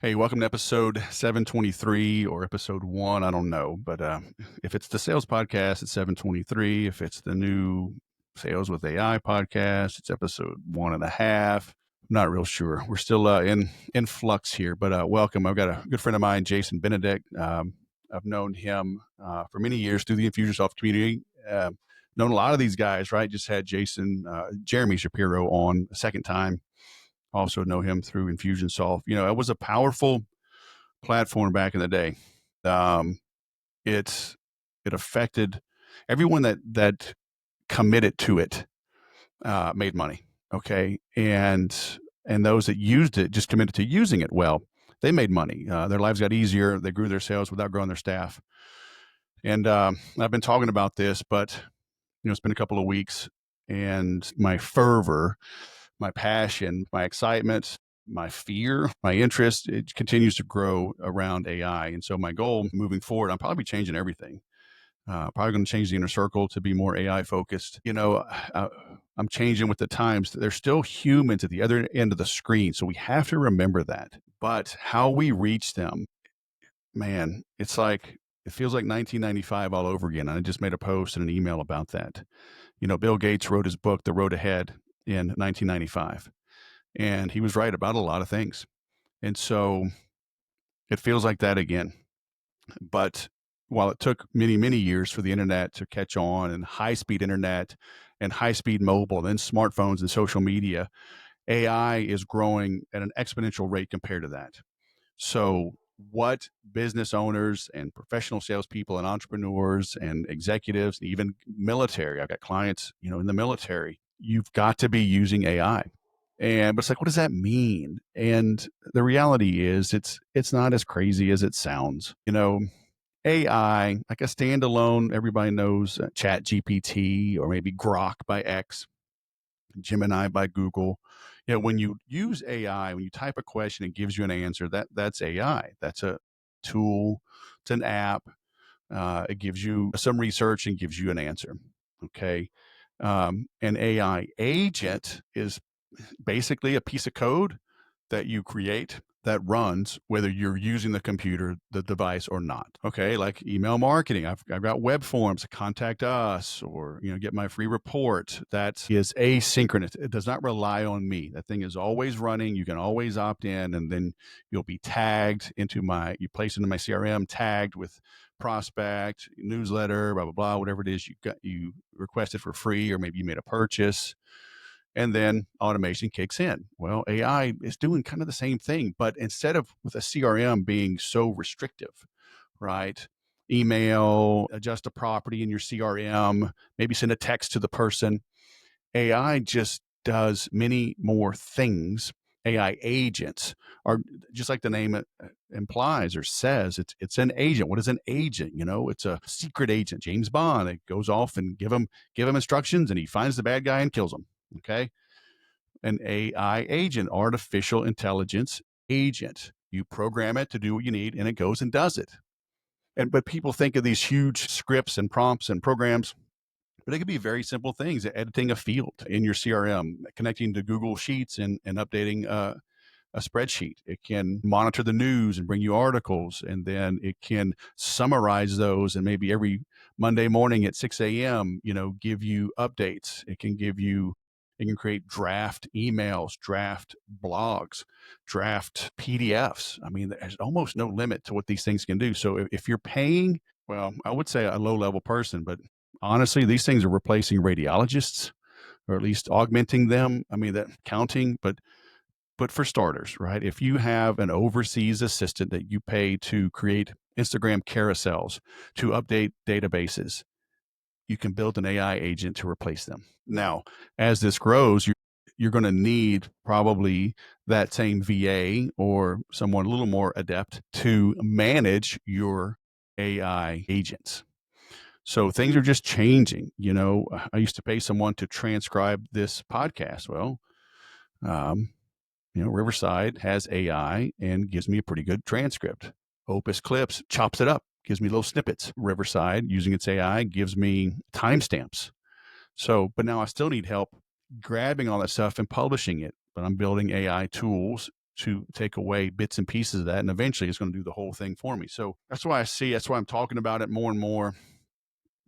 Hey, welcome to episode 723 or episode one. I don't know. But if it's the sales podcast, it's 723. If it's the new sales with AI podcast, it's episode one and a half. I'm not real sure. We're still in flux here, but welcome. I've got a good friend of mine, Jason Benedict. I've known him for many years through the Infusionsoft community. Known a lot of these guys, right? Just had Jeremy Shapiro on a second time. Also know him through Infusionsoft. It was a powerful platform back in the day. Um, it it affected everyone that committed to it, made money. Okay, and those that used it, just committed to using it well, they made money. Their lives got easier. They grew their sales without growing their staff. And I've been talking about this, but it's been a couple of weeks, and my fervor, my passion, my excitement, my fear, my interest, it continues to grow around AI. And so my goal moving forward, I'm probably changing everything. Probably going to change the inner circle to be more AI focused. I'm changing with the times. There's still humans at the other end of the screen. So we have to remember that. But how we reach them, man, it feels like 1995 all over again. And I just made a post and an email about that. Bill Gates wrote his book, The Road Ahead, in 1995. And he was right about a lot of things. And so it feels like that again. But while it took many, many years for the internet to catch on, and high speed internet and high speed mobile, and then smartphones and social media, AI is growing at an exponential rate compared to that. So, what business owners and professional salespeople and entrepreneurs and executives, even military, I've got clients, in the military, you've got to be using AI. But it's like, what does that mean? And the reality is, it's not as crazy as it sounds. AI, like a standalone, everybody knows Chat GPT or maybe Grok by X, Gemini by Google. When you use AI, when you type a question, it gives you an answer. That's AI. That's a tool. It's an app. It gives you some research and gives you an answer. Okay. An AI agent is basically a piece of code that you create that runs whether you're using the computer, the device, or not. Okay, like email marketing. I've got web forms, contact us, or get my free report. That is asynchronous. It does not rely on me. That thing is always running. You can always opt in, and then you'll be tagged you place into my CRM, tagged with prospect, newsletter, blah blah blah, whatever it is you requested for free, or maybe you made a purchase, and then automation kicks in. Well, AI is doing kind of the same thing, but instead of with a CRM being so restrictive, right? Email, adjust a property in your CRM, maybe send a text to the person. AI just does many more things. AI agents are, just like the name implies or says, it's an agent. What is an agent? It's a secret agent. James Bond. It goes off and give him instructions, and he finds the bad guy and kills him. Okay, an AI agent, artificial intelligence agent. You program it to do what you need, and it goes and does it. But people think of these huge scripts and prompts and programs, but it could be very simple things: editing a field in your CRM, connecting to Google Sheets, and updating a spreadsheet. It can monitor the news and bring you articles, and then it can summarize those, and maybe every Monday morning at 6 a.m., give you updates. It can create draft emails, draft blogs, draft PDFs. I mean, there's almost no limit to what these things can do. So if you're paying, well, I would say a low level person, but honestly, these things are replacing radiologists, or at least augmenting them. I mean, that counting, but for starters, right? If you have an overseas assistant that you pay to create Instagram carousels, to update databases, you can build an AI agent to replace them. Now, as this grows, you're going to need probably that same VA or someone a little more adept to manage your AI agents. So things are just changing. I used to pay someone to transcribe this podcast. Well, um, Riverside has AI and gives me a pretty good transcript. Opus Clips chops it up, gives me little snippets. Riverside, using its AI, gives me timestamps. So, but now I still need help grabbing all that stuff and publishing it. But I'm building AI tools to take away bits and pieces of that, and eventually it's going to do the whole thing for me. So that's why I'm talking about it more and more.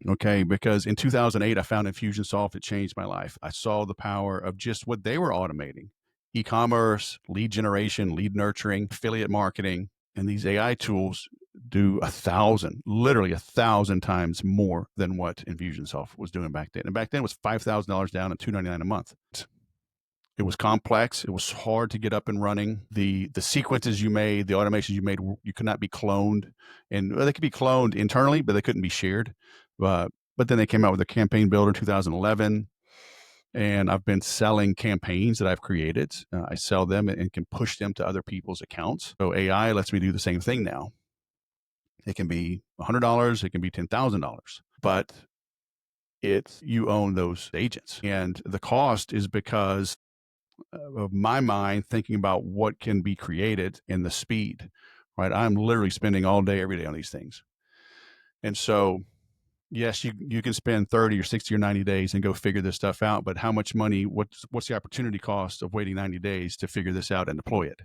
Okay, because in 2008, I found Infusionsoft. It changed my life. I saw the power of just what they were automating: e-commerce, lead generation, lead nurturing, affiliate marketing, and these AI tools do literally 1,000 times more than what Infusionsoft was doing back then. And back then it was $5,000 down and $299 a month. It was complex. It was hard to get up and running. The sequences you made, the automations you made, you could not be cloned, and they could be cloned internally, but they couldn't be shared. But then they came out with a campaign builder in 2011, and I've been selling campaigns that I've created. I sell them and can push them to other people's accounts. So AI lets me do the same thing now. It can be $100, it can be $10,000, but you own those agents, and the cost is because of my mind thinking about what can be created and the speed, right? I'm literally spending all day, every day on these things. And so, yes, you can spend 30 or 60 or 90 days and go figure this stuff out, but how much money, what's the opportunity cost of waiting 90 days to figure this out and deploy it?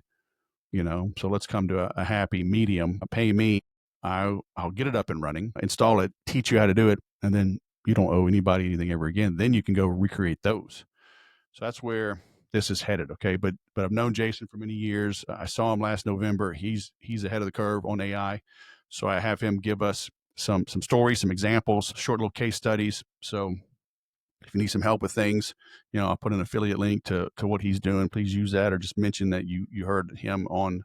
So let's come to a happy medium. Pay me, I'll get it up and running, install it, teach you how to do it, and then you don't owe anybody anything ever again. Then you can go recreate those. So that's where this is headed. Okay. But I've known Jason for many years. I saw him last November. He's ahead of the curve on AI. So I have him give us some stories, some examples, short little case studies. So if you need some help with things, I'll put an affiliate link to what he's doing. Please use that, or just mention that you heard him on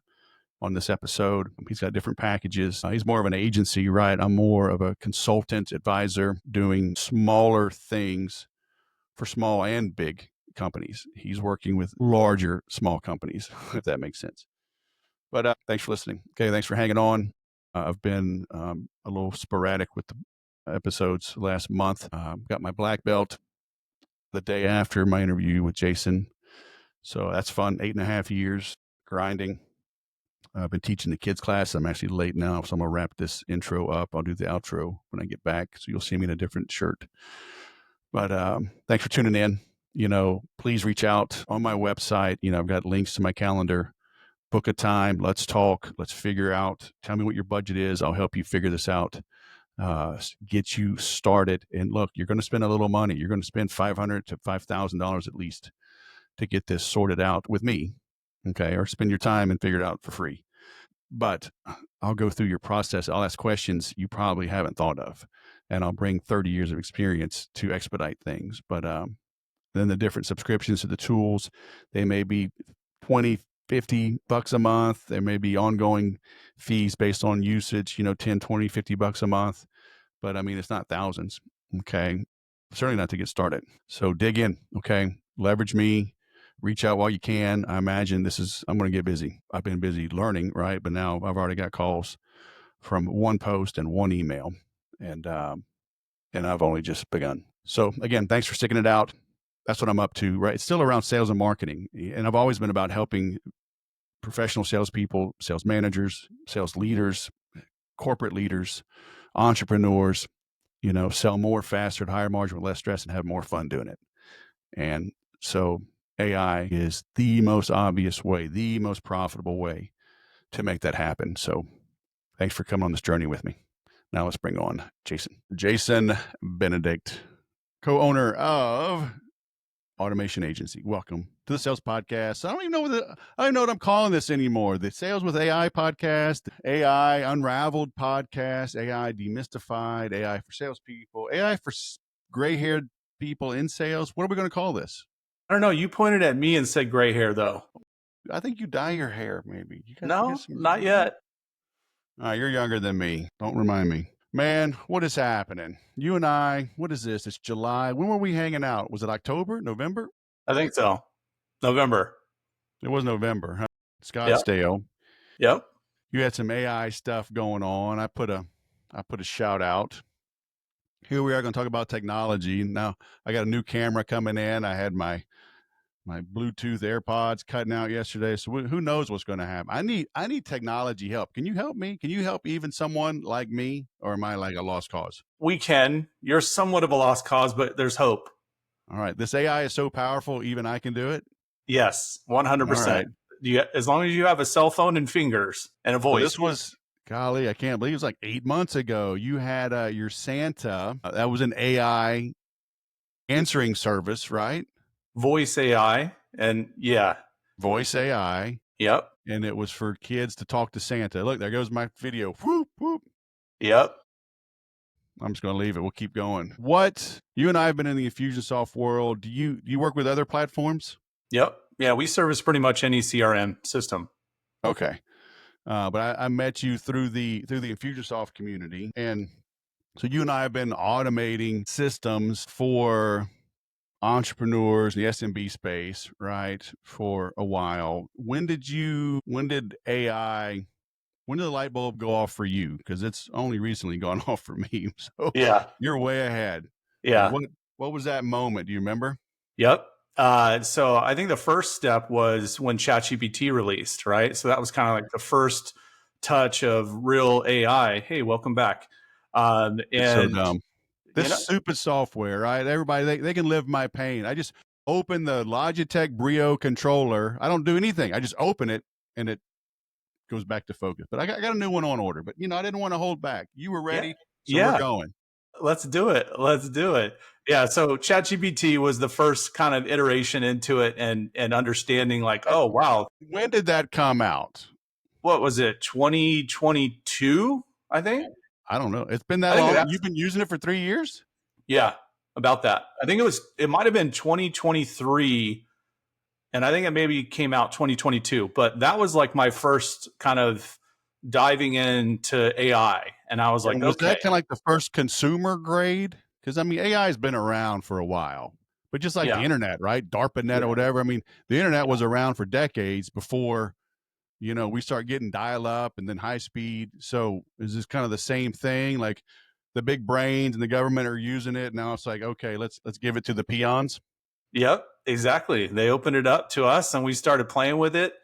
this episode. He's got different packages. He's more of an agency, right? I'm more of a consultant advisor doing smaller things for small and big companies. He's working with larger, small companies, if that makes sense. But thanks for listening. Okay, thanks for hanging on. I've been a little sporadic with the episodes last month. Got my black belt the day after my interview with Jason. So that's fun. 8.5 years grinding. I've been teaching the kids class. I'm actually late now, so I'm going to wrap this intro up. I'll do the outro when I get back, so you'll see me in a different shirt. But thanks for tuning in. Please reach out on my website. I've got links to my calendar. Book a time. Let's talk. Let's figure out. Tell me what your budget is. I'll help you figure this out. Get you started. And look, you're going to spend a little money. You're going to spend $500 to $5,000 at least to get this sorted out with me. Okay. Or spend your time and figure it out for free. But I'll go through your process. I'll ask questions you probably haven't thought of, and I'll bring 30 years of experience to expedite things. But then the different subscriptions to the tools, they may be 20, 50 bucks a month. There may be ongoing fees based on usage, 10, 20, 50 bucks a month. But I mean, it's not thousands. Okay. Certainly not to get started. So dig in. Okay. Leverage me. Reach out while you can. I imagine I'm going to get busy. I've been busy learning, right? But now I've already got calls from one post and one email, and I've only just begun. So again, thanks for sticking it out. That's what I'm up to, right? It's still around sales and marketing. And I've always been about helping professional salespeople, sales managers, sales leaders, corporate leaders, entrepreneurs, sell more faster at higher margin with less stress and have more fun doing it. And so AI is the most obvious way, the most profitable way to make that happen. So thanks for coming on this journey with me. Now let's bring on Jason. Jason Benedict, co-owner of Automation.Agency. Welcome to the Sales Podcast. I don't even know what I'm calling this anymore. The Sales with AI podcast, AI Unraveled podcast, AI Demystified, AI for salespeople, AI for gray-haired people in sales. What are we going to call this? I don't know. You pointed at me and said gray hair, though. I think you dye your hair, maybe. No, not yet. You're younger than me. Don't remind me. Man, what is happening? You and I, what is this? It's July. When were we hanging out? Was it October, November? I think so. November. It was November, huh? Scottsdale. Yep. You had some AI stuff going on. I put a shout out. Here we are going to talk about technology. Now I got a new camera coming in. I had my Bluetooth AirPods cutting out yesterday. So who knows what's going to happen? I need technology help. Can you help me? Can you help even someone like me, or am I like a lost cause? We can. You're somewhat of a lost cause, but there's hope. All right. This AI is so powerful, even I can do it. Yes, 100%. Right. As long as you have a cell phone and fingers and a So voice. this was, golly, I can't believe it was like 8 months ago. You had your Santa. That was an AI answering service, right? Voice AI. And yeah. Voice AI. Yep. And it was for kids to talk to Santa. Look, there goes my video. Whoop, whoop. Yep. I'm just going to leave it. We'll keep going. What you and I have been in the Infusionsoft world. Do you work with other platforms? Yep. Yeah. We service pretty much any CRM system. Okay, but I met you through the Infusionsoft community, and so you and I have been automating systems for entrepreneurs in the SMB space, right, for a while. When did AI? When did the light bulb go off for you? Because it's only recently gone off for me. So Yeah. you're way ahead. Like Yeah. what was that moment? Do you remember? Yep. So I think the first step was when ChatGPT released, right? So that was kind of like the first touch of real AI. Hey, welcome back. It's so And dumb. you This know, stupid software, right? Everybody, they can live my pain. I just open the Logitech Brio controller. I don't do anything. I just open it and it goes back to focus. But I got a new one on order. But I didn't want to hold back. You were yeah, ready, so we're yeah. going. Let's do it. Let's do it. Yeah. So ChatGPT was the first kind of iteration into it, and understanding like, And oh wow, when did that come out? what was it? 2022, I think. I don't know. It's been that I think long. that's You've been using it for 3 years? yeah, about that. I think it might have been 2023, and I think it maybe came out 2022, but that was like my first kind of diving into AI, and I was like, And was okay, that kind of like the first consumer grade? Because I mean, AI has been around for a while, but just like the yeah, internet, right? DARPANET or yeah, whatever. I mean, the internet yeah, was around for decades before we start getting dial up and then high speed. So is this kind of the same thing? Like the big brains and the government are using it. Now it's like, okay, let's give it to the peons. yep, exactly. They opened it up to us, and we started playing with it.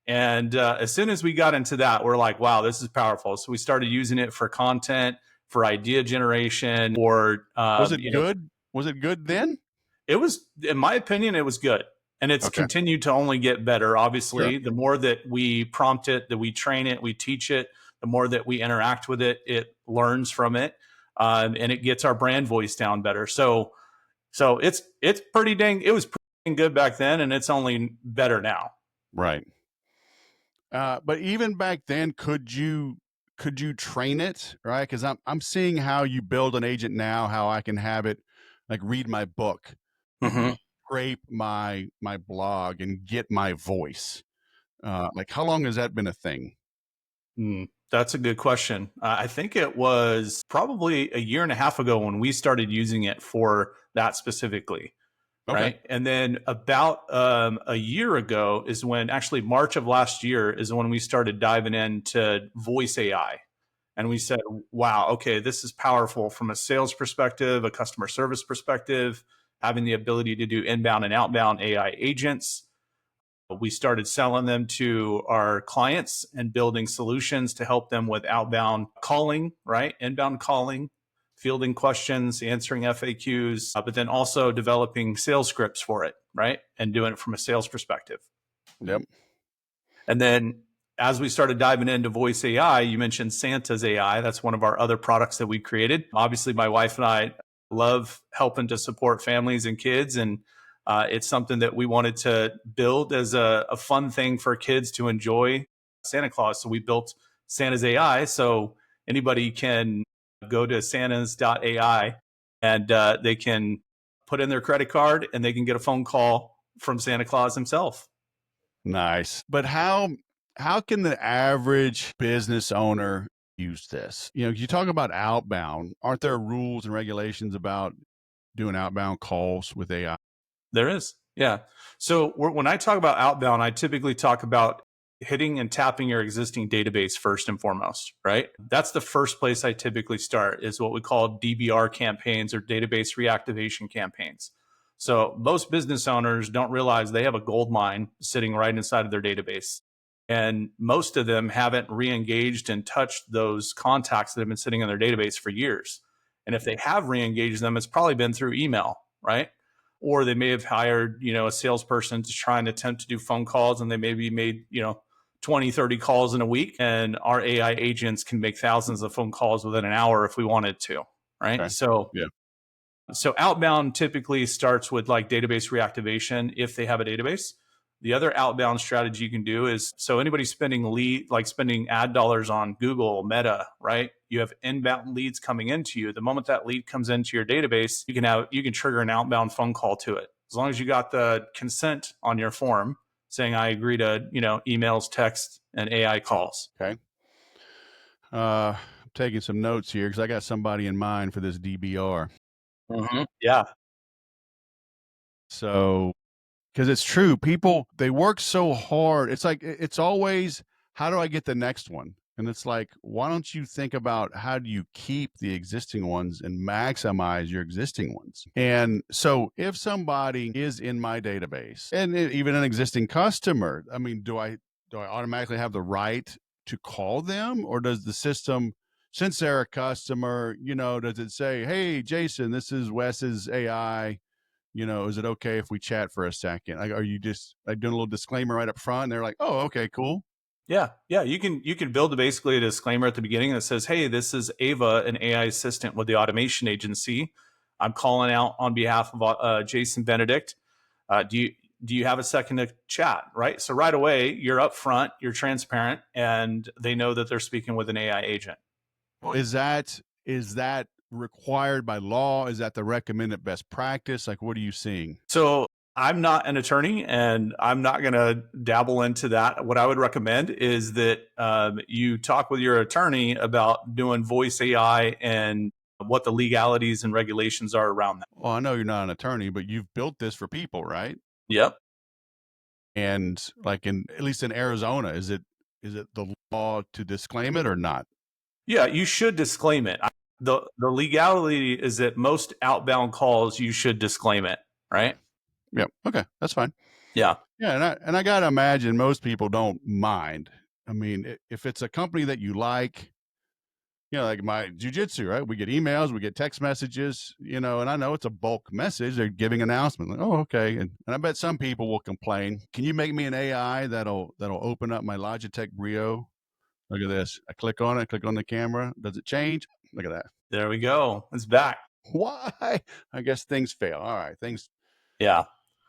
And as soon as we got into that, we're like, wow, this is powerful. So we started using it for content, for idea generation, or Was it good? Was it good then? it was, in my opinion, it was good. And it's Okay. continued to only get better. Sure. Obviously, the more that we prompt it, that we train it, we teach it, the more that we interact with it, it learns from it, and it gets our brand voice down better. So it's pretty dang. It was pretty dang good back then, and it's only better now. Right. But even back then, could you train it, right? Because I'm seeing how you build an agent now, how I can have it like read my book, Mm-hmm. scrape my blog, and get my voice. Like how long has that been a thing? That's a good question. I think it was probably a year and a half ago when we started using it for that specifically. Okay. Right. And then about a year ago is when, actually March of last year is when we started diving into voice AI. And we said, wow, okay, this is powerful from a sales perspective, a customer service perspective, having the ability to do inbound and outbound AI agents. We started selling them to our clients and building solutions to help them with outbound calling, right? Inbound calling, fielding questions, answering FAQs, but then also developing sales scripts for it, right? And doing it from a sales perspective. Yep. And then as we started diving into voice AI, you mentioned Santa's AI. That's one of our other products that we created. Obviously, my wife and I love helping to support families and kids. And it's something that we wanted to build as a fun thing for kids to enjoy Santa Claus. So we built Santa's AI. So anybody can go to santas.ai, and they can put in their credit card and they can get a phone call from Santa Claus himself. Nice. But how can the average business owner use this? You talk about outbound. Aren't there rules and regulations about doing outbound calls with AI? There is. Yeah. So when I talk about outbound, I typically talk about hitting and tapping your existing database first and foremost, right? That's the first place I typically start, is what we call DBR campaigns, or database reactivation campaigns. So most business owners don't realize they have a gold mine sitting right inside of their database. And most of them haven't re-engaged and touched those contacts that have been sitting in their database for years. And if they have re-engaged them, it's probably been through email, right? or they may have hired, a salesperson to try and attempt to do phone calls, and they maybe made, 20, 30 calls in a week. And our AI agents can make thousands of phone calls within an hour if we wanted to. Right. Okay. Yeah. So outbound typically starts with like database reactivation if they have a database. The other outbound strategy you can do is, so anybody spending ad dollars on Google, Meta, right? You have inbound leads coming into you. The moment that lead comes into your database, you can trigger an outbound phone call to it. As long as you got the consent on your form saying I agree to, emails, text, and AI calls. Okay. I'm taking some notes here because I got somebody in mind for this DBR. Yeah. So, because it's true, people, they work so hard. It's like, it's always, how do I get the next one? And it's like, why don't you think about how do you keep the existing ones and maximize your existing ones? And so if somebody is in my database and even an existing customer, I mean, do I automatically have the right to call them, or does the system, since they're a customer, does it say, hey, Jason, this is Wes's AI, is it okay if we chat for a second? Like, are you just like doing a little disclaimer right up front? And they're like, oh, okay, cool. Yeah, yeah. You can build basically a disclaimer at the beginning that says, "Hey, this is Ava, an AI assistant with the Automation Agency. I'm calling out on behalf of Jason Benedict. Do you have a second to chat?" Right. So right away, you're upfront, you're transparent, and they know that they're speaking with an AI agent. Well, is that required by law? Is that the recommended best practice? Like, what are you seeing? So I'm not an attorney, and I'm not going to dabble into that. What I would recommend is that you talk with your attorney about doing voice AI and what the legalities and regulations are around that. Well, I know you're not an attorney, but you've built this for people, right? Yep. And like, in at least in Arizona, is it the law to disclaim it or not? Yeah, you should disclaim it. The legality is that most outbound calls you should disclaim it, Yeah. right? Yep. Okay, that's fine. Yeah. Yeah, and I gotta imagine most people don't mind. I mean, if it's a company that you like, like my jujitsu, right? We get emails, we get text messages, and I know it's a bulk message. They're giving announcement, like, oh, okay. And I bet some people will complain. Can you make me an AI that'll open up my Logitech Brio? Look at this. I click on it, click on the camera. Does it change? Look at that. There we go. It's back. Why? I guess things fail. All right, Yeah.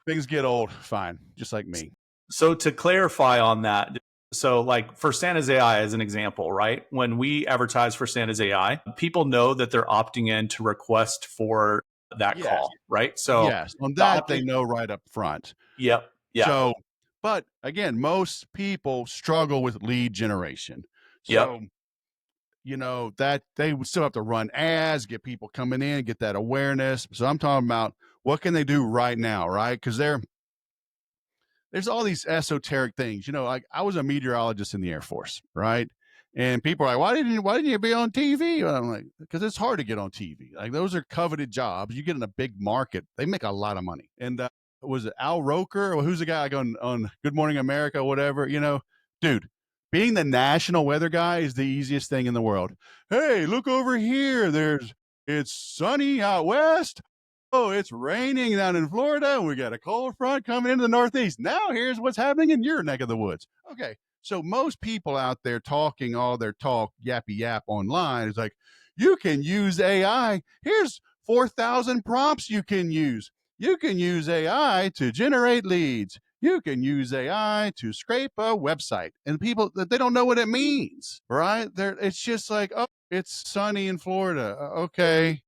things get old. Fine, just like me. So to clarify on that, so like for Santa's AI as an example, right? When we advertise for Santa's AI, people know that they're opting in to request for that Yes, call, right? So yes. On the that, they opting, know right up front. yep, yeah, So, but again, most people struggle with lead generation. yep, So, that they would still have to run ads, get people coming in, get that awareness. So I'm talking about what can they do right now, right? Because there's all these esoteric things. Like I was a meteorologist in the Air Force, right? And people are like, why didn't you be on TV? And I'm like, because it's hard to get on TV. Like those are coveted jobs. You get in a big market, they make a lot of money. And was it Al Roker? Or who's the guy like on Good Morning America, whatever? Dude, being the national weather guy is the easiest thing in the world. Hey, look over here. It's sunny out west. Oh, it's raining down in Florida. We got a cold front coming into the Northeast. Now here's what's happening in your neck of the woods. Okay. So most people out there talking all their talk, yappy yap online is like, you can use AI. Here's 4,000 prompts you can use. You can use AI to generate leads. You can use AI to scrape a website. And people, they don't know what it means, right? It's just like, oh, it's sunny in Florida. Okay.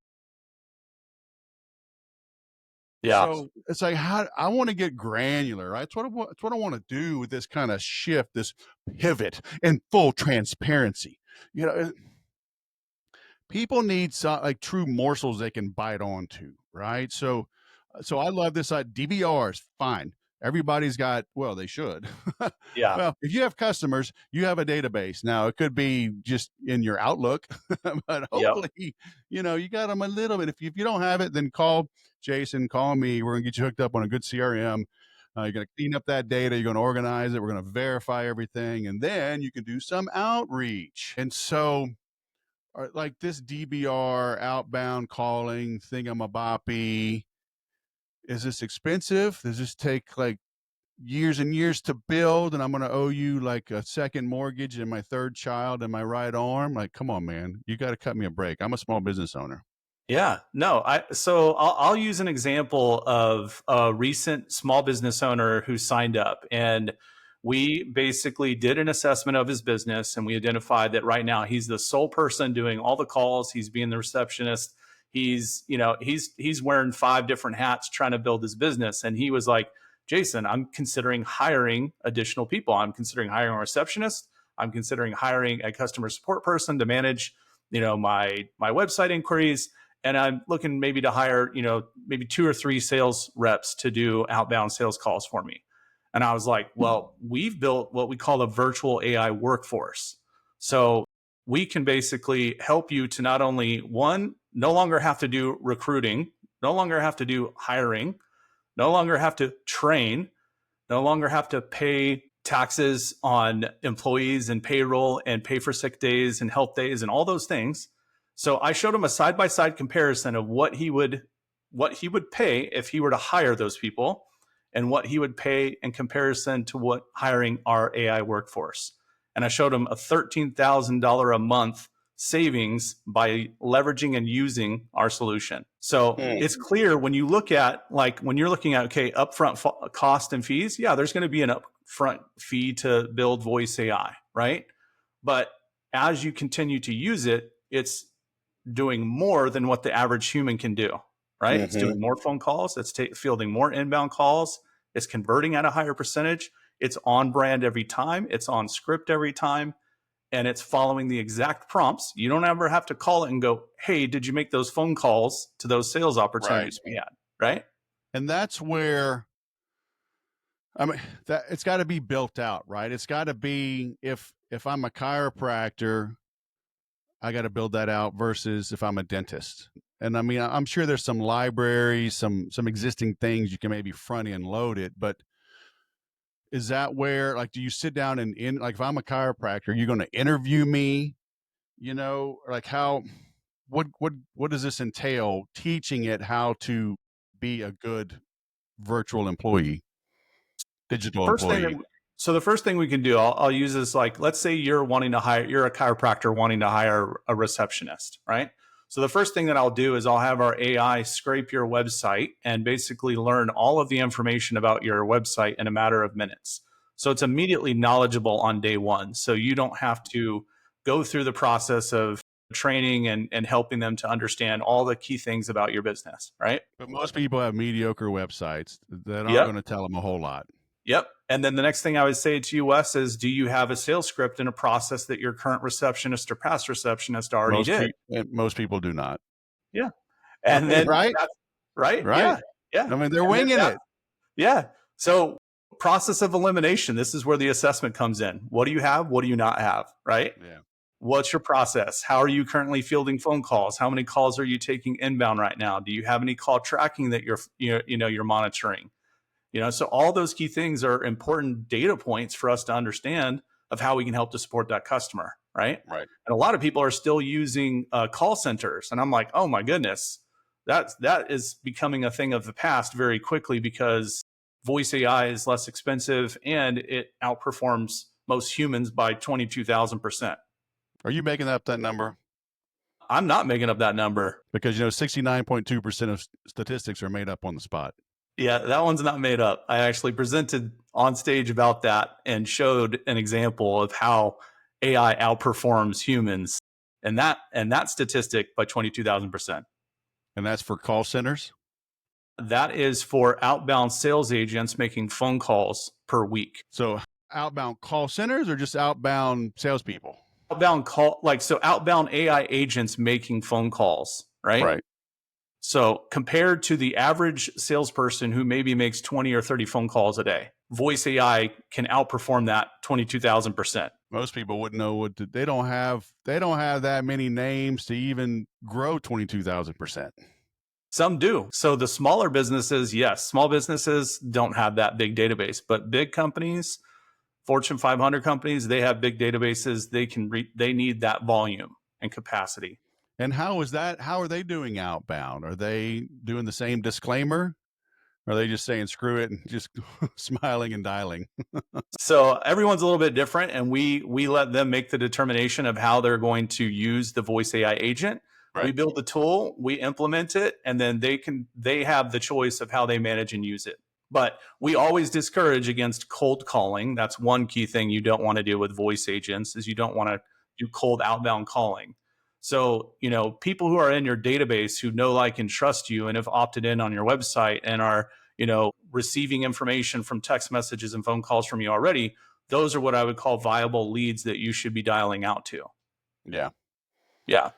yeah, So it's like, how I want to get granular, right? It's what I want to do with this kind of shift, this pivot in full transparency. You know, people need some like true morsels they can bite onto, right? So I love this. DBRs, fine. Everybody's got, well, they should. yeah, Well, if you have customers, you have a database. Now it could be just in your Outlook, but yep, hopefully, you got them a little bit. If you don't have it, then call Jason, call me. We're gonna get you hooked up on a good CRM. You're gonna clean up that data. You're gonna organize it. We're gonna verify everything, and then you can do some outreach. And so, like this DBR outbound calling thingamaboppy, is this expensive? Does this take like years and years to build, and I'm going to owe you like a second mortgage and my third child and my right arm? Like, come on, man, you got to cut me a break. I'm a small business owner. Yeah, no, I'll use an example of a recent small business owner who signed up, and we basically did an assessment of his business, and we identified that right now he's the sole person doing all the calls. He's being the receptionist. He's wearing 5 different hats trying to build his business, and he was like, Jason, I'm considering hiring additional people. I'm considering hiring a receptionist. I'm considering hiring a customer support person to manage, my website inquiries, and I'm looking maybe to hire, maybe 2 or 3 sales reps to do outbound sales calls for me. And I was like, well, we've built what we call a virtual AI workforce. So we can basically help you to not only, one, no longer have to do recruiting, no longer have to do hiring, no longer have to train, no longer have to pay taxes on employees and payroll and pay for sick days and health days and all those things. So I showed him a side by side comparison of what he would pay if he were to hire those people, and what he would pay in comparison to what hiring our AI workforce. And I showed him a $13,000 a month savings by leveraging and using our solution. So it's clear when you look at, like, when you're looking at, okay, upfront cost and fees, yeah, there's going to be an upfront fee to build voice AI, right? But as you continue to use it, it's doing more than what the average human can do, right? It's doing more phone calls. It's fielding more inbound calls. It's converting at a higher percentage. It's on brand every time. It's on script every time. And it's following the exact prompts. You don't ever have to call it and go, hey, did you make those phone calls to those sales opportunities we had, right? And that's where, I mean, that it's got to be built out, right? It's got to be, if I'm a chiropractor, I got to build that out versus if I'm a dentist. And I mean, I'm sure there's some libraries, some existing things you can maybe front end load it, but is that where, like, do you sit down and like, if I'm a chiropractor, you're going to interview me, like how, what does this entail, teaching it how to be a good virtual employee, digital First thing employee? that So the first thing we can do, I'll use is, like, let's say you're a chiropractor wanting to hire a receptionist, right? So the first thing that I'll do is I'll have our AI scrape your website and basically learn all of the information about your website in a matter of minutes. So it's immediately knowledgeable on day one. So you don't have to go through the process of training and helping them to understand all the key things about your business, right? But most people have mediocre websites that aren't Yep. going to tell them a whole lot. Yep. And then the next thing I would say to you, Wes, is do you have a sales script and a process that your current receptionist or past receptionist already did? Most people do not. Yeah. And then Right? that's right. Right. Yeah. Yeah. I mean, they're And then winging it. yeah. So process of elimination. This is where the assessment comes in. What do you have? What do you not have? Right. Yeah. What's your process? How are you currently fielding phone calls? How many calls are you taking inbound right now? Do you have any call tracking that you're monitoring? So all those key things are important data points for us to understand of how we can help to support that customer, right? Right. And a lot of people are still using call centers, and I'm like, oh my goodness, that is becoming a thing of the past very quickly, because voice AI is less expensive and it outperforms most humans by 22,000%. Are you making up that number? I'm not making up that number. Because 69.2% of statistics are made up on the spot. Yeah, that one's not made up. I actually presented on stage about that and showed an example of how AI outperforms humans, and that statistic by 22,000%. And that's for call centers? That is for outbound sales agents making phone calls per week. So outbound call centers or just outbound salespeople? Outbound AI agents making phone calls, right? Right. So compared to the average salesperson who maybe makes 20 or 30 phone calls a day, voice AI can outperform that 22,000%. Most people wouldn't know what they don't have that many names to even grow 22,000%. Some do. So the smaller businesses, yes, small businesses don't have that big database, but big companies, Fortune 500 companies, they have big databases. They need that volume and capacity. And how are they doing outbound? Are they doing the same disclaimer? Are they just saying screw it and just smiling and dialing? So everyone's a little bit different, and we let them make the determination of how they're going to use the voice AI agent. We Right. build the tool, we implement it, and then they have the choice of how they manage and use it. But we always discourage against cold calling. That's one key thing you don't want to do with voice agents is you don't want to do cold outbound calling. So, people who are in your database who know, like, and trust you and have opted in on your website and are receiving information from text messages and phone calls from you already, those are what I would call viable leads that you should be dialing out to. Yeah. Yeah.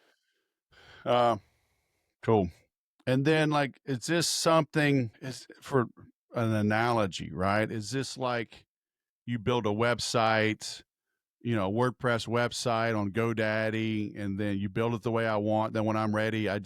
Uh, cool. And then, like, is this something is for an analogy, right? Is this like you build a website, WordPress website on GoDaddy, and then you build it the way I want. Then when I'm ready, I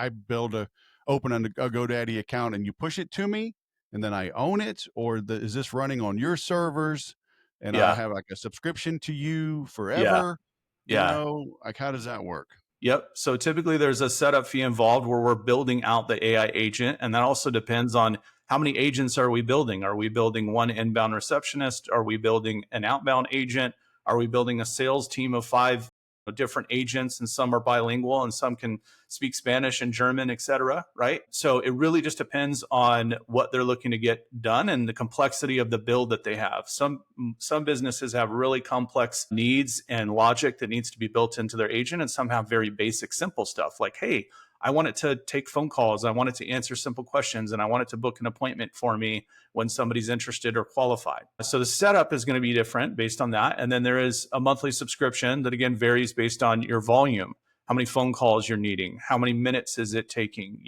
build open a GoDaddy account and you push it to me and then I own it? Or is this running on your servers and I Yeah. have like a subscription to you Yeah. forever? Yeah. Like how does that work? Yep. So typically there's a setup fee involved where we're building out the AI agent. And that also depends on how many agents are we building? Are we building one inbound receptionist? Are we building an outbound agent? Are we building a sales team of five different agents? And some are bilingual and some can speak Spanish and German, et cetera. Right. So it really just depends on what they're looking to get done and the complexity of the build that they have. Some businesses have really complex needs and logic that needs to be built into their agent, and some have very basic, simple stuff like, hey, I want it to take phone calls, I want it to answer simple questions, and I want it to book an appointment for me when somebody's interested or qualified. So the setup is going to be different based on that. And then there is a monthly subscription that again varies based on your volume, how many phone calls you're needing, how many minutes is it taking,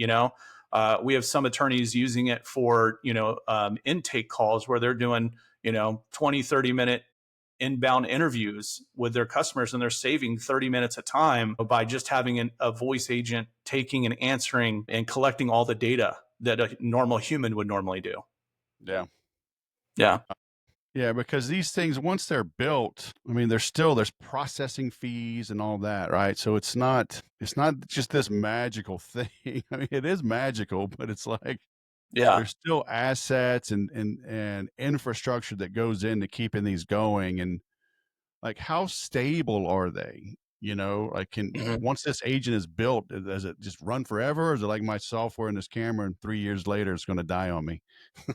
we have some attorneys using it for intake calls where they're doing 20-30 minute inbound interviews with their customers, and they're saving 30 minutes of time by just having a voice agent taking and answering and collecting all the data that a normal human would normally do. Yeah. Yeah. Yeah, because these things, once they're built, I mean, there's processing fees and all that, right? So it's not just this magical thing. I mean, it is magical, but it's like Yeah. there's still assets and infrastructure that goes into keeping these going. And like, how stable are they? Like, Mhm. once this agent is built, does it just run forever? Or is it like my software in this camera and 3 years later it's going to die on me?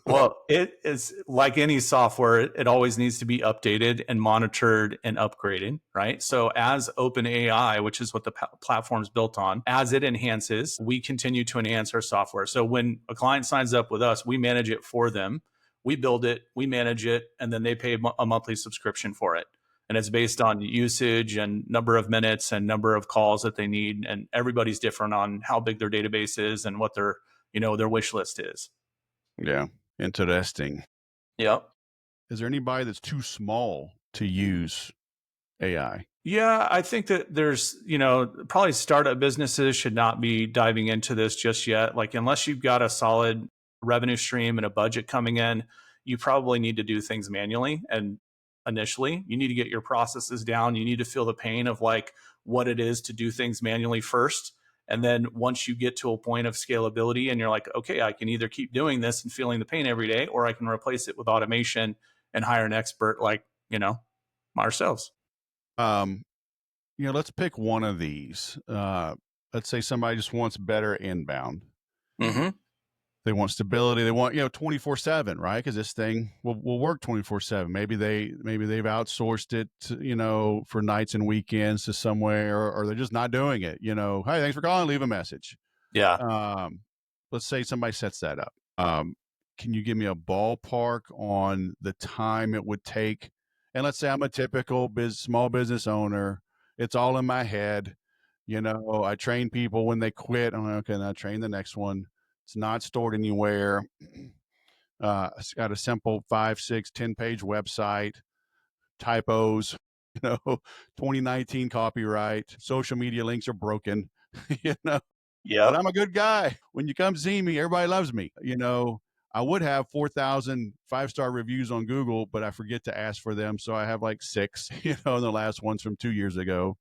Well, it is like any software, it always needs to be updated and monitored and upgraded, right? So, as OpenAI, which is what the platform's built on, as it enhances, we continue to enhance our software. So, when a client signs up with us, we manage it for them. We build it, we manage it, and then they pay a monthly subscription for it. And it's based on usage and number of minutes and number of calls that they need. And everybody's different on how big their database is and what their wish list is. Yeah. Interesting. Yep. Is there anybody that's too small to use AI? Yeah, I think that there's, probably startup businesses should not be diving into this just yet. Like, unless you've got a solid revenue stream and a budget coming in, you probably need to do things manually. And initially, you need to get your processes down. You need to feel the pain of like what it is to do things manually first. And then once you get to a point of scalability and you're like, okay, I can either keep doing this and feeling the pain every day, or I can replace it with automation and hire an expert like, ourselves. Um, let's pick one of these. Let's say somebody just wants better inbound. Hmm. They want stability. They want 24/7, right? Because this thing will work 24/7. Maybe they've outsourced it, for nights and weekends to somewhere, or they're just not doing it. Hey, thanks for calling. Leave a message. Yeah. Um, let's say somebody sets that up. Can you give me a ballpark on the time it would take? And let's say I'm a typical small business owner. It's all in my head. I train people when they quit. I'm like, okay, then I train the next one. It's not stored anywhere. It's got a simple 5, 6, 10-page website, typos, you know, 2019 copyright, social media links are broken, you know, but Yep. I'm a good guy. When you come see me, everybody loves me. I would have 4,000 5-star reviews on Google, but I forget to ask for them. So I have like 6, and the last one's from 2 years ago.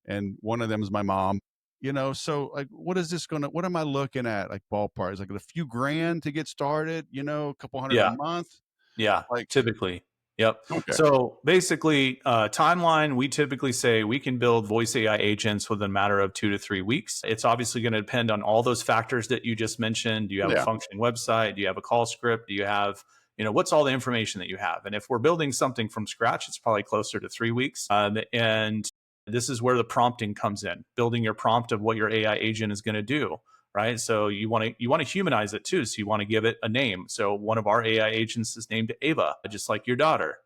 And one of them is my mom. So like, what am I looking at? Like ballpark, is like a few grand to get started, a couple hundred a Yeah. month. Yeah, Like, typically. Yep. okay. So basically, timeline, we typically say we can build voice AI agents within a matter of 2 to 3 weeks. It's obviously going to depend on all those factors that you just mentioned. Do you have a Yeah. functioning website? Do you have a call script? Do you have, what's all the information that you have? And if we're building something from scratch, it's probably closer to 3 weeks. And this is where the prompting comes in, building your prompt of what your AI agent is going to do, right? So you want to humanize it too. So you want to give it a name. So one of our AI agents is named Ava, just like your daughter,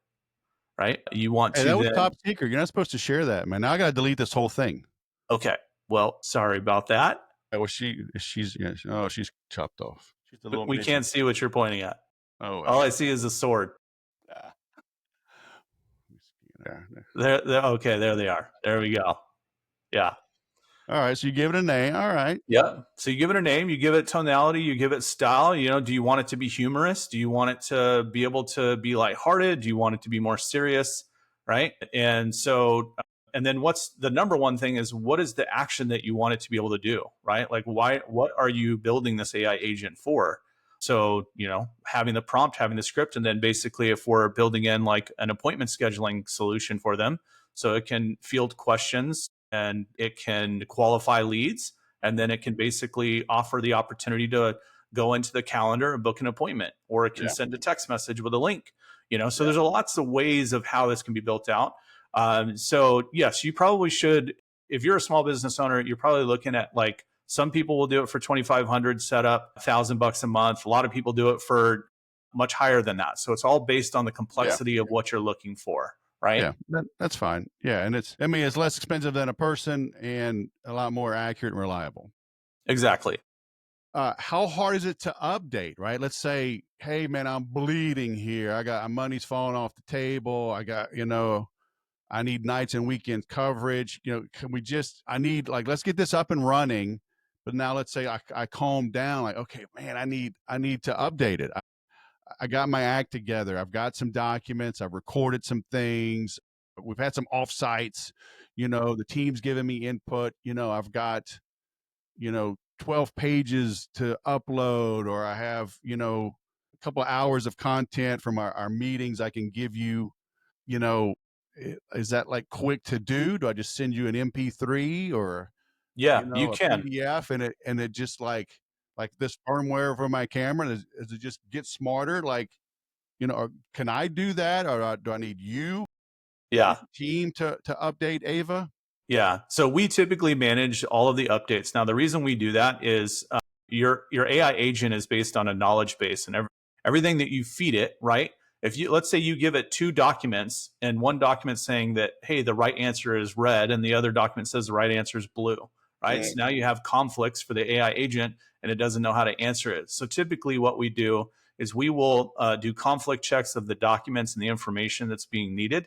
right? You want Hey, to that was then top secret. You're not supposed to share that, man. Now I got to delete this whole thing. okay. Well, sorry about that. Oh, well, oh, she's chopped off. She's a little We midget. can't see what you're pointing at. Oh, All well. I see is a sword. Ah, yeah. There, okay, there they are. There we go. Yeah. All right. So you give it a name. All right. Yeah. So you give it a name, you give it tonality, you give it style. Do you want it to be humorous? Do you want it to be able to be lighthearted? Do you want it to be more serious? Right. And then what's the number one thing is what is the action that you want it to be able to do? Right. Like, what are you building this AI agent for? So, having the prompt, having the script, and then basically if we're building in like an appointment scheduling solution for them, so it can field questions and it can qualify leads and then it can basically offer the opportunity to go into the calendar and book an appointment or it can Yeah. send a text message with a link. So Yeah. there's lots of ways of how this can be built out. So yes, you probably should, if you're a small business owner, you're probably looking at like some people will do it for 2,500 setup, $1,000 a month. A lot of people do it for much higher than that. So it's all based on the Yeah. complexity of what you're looking for, right? Yeah. That's fine. Yeah. And it's less expensive than a person and a lot more accurate and reliable. Exactly. How hard is it to update, right? Let's say, hey man, I'm bleeding here. My money's falling off the table. I need nights and weekends coverage. I need, like, let's get this up and running. But now let's say I calm down, like, okay, man, I need to update it. I got my act together. I've got some documents. I've recorded some things. We've had some offsites. The team's giving me input. I've got, 12 pages to upload, or I have, a couple of hours of content from our meetings I can give you. you know, is that like quick to do? Do I just send you an MP3 or, Yeah, you a can. PDF, and it just like this firmware for my camera? Does it just get smarter? Like, or can I do that, or do I need you or Yeah. your team to update Ava? Yeah. So we typically manage all of the updates. Now, the reason we do that is your AI agent is based on a knowledge base, and everything that you feed it, right? If you let's say you give it two documents, and one document saying that hey, the right answer is red, and the other document says the right answer is blue, right? So Mm, now you have conflicts for the AI agent, and it doesn't know how to answer it. So typically, what we do is we will do conflict checks of the documents and the information that's being needed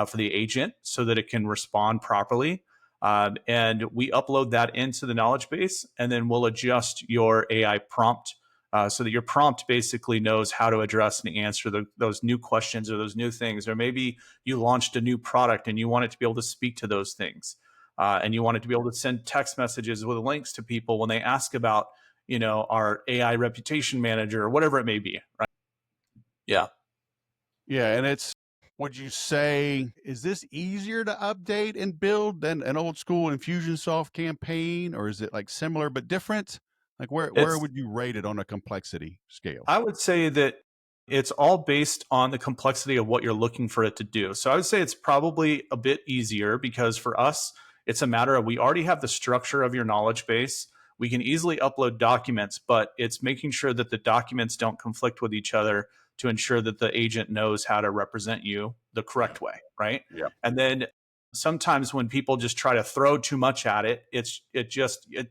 for the agent so that it can respond properly. And we upload that into the knowledge base, and then we'll adjust your AI prompt so that your prompt basically knows how to address and answer those new questions or those new things. Or maybe you launched a new product and you want it to be able to speak to those things. And you want it to be able to send text messages with links to people when they ask about, our AI reputation manager or whatever it may be. Right? Yeah. yeah, and would you say, is this easier to update and build than an old school Infusionsoft campaign, or is it like similar but different? Like, where It's would you rate it on a complexity scale? I would say that it's all based on the complexity of what you're looking for it to do. So I would say it's probably a bit easier because for us, it's a matter of we already have the structure of your knowledge base. We can easily upload documents, but it's making sure that the documents don't conflict with each other to ensure that the agent knows how to represent you the correct way, right? Yeah. And then sometimes when people just try to throw too much at it, it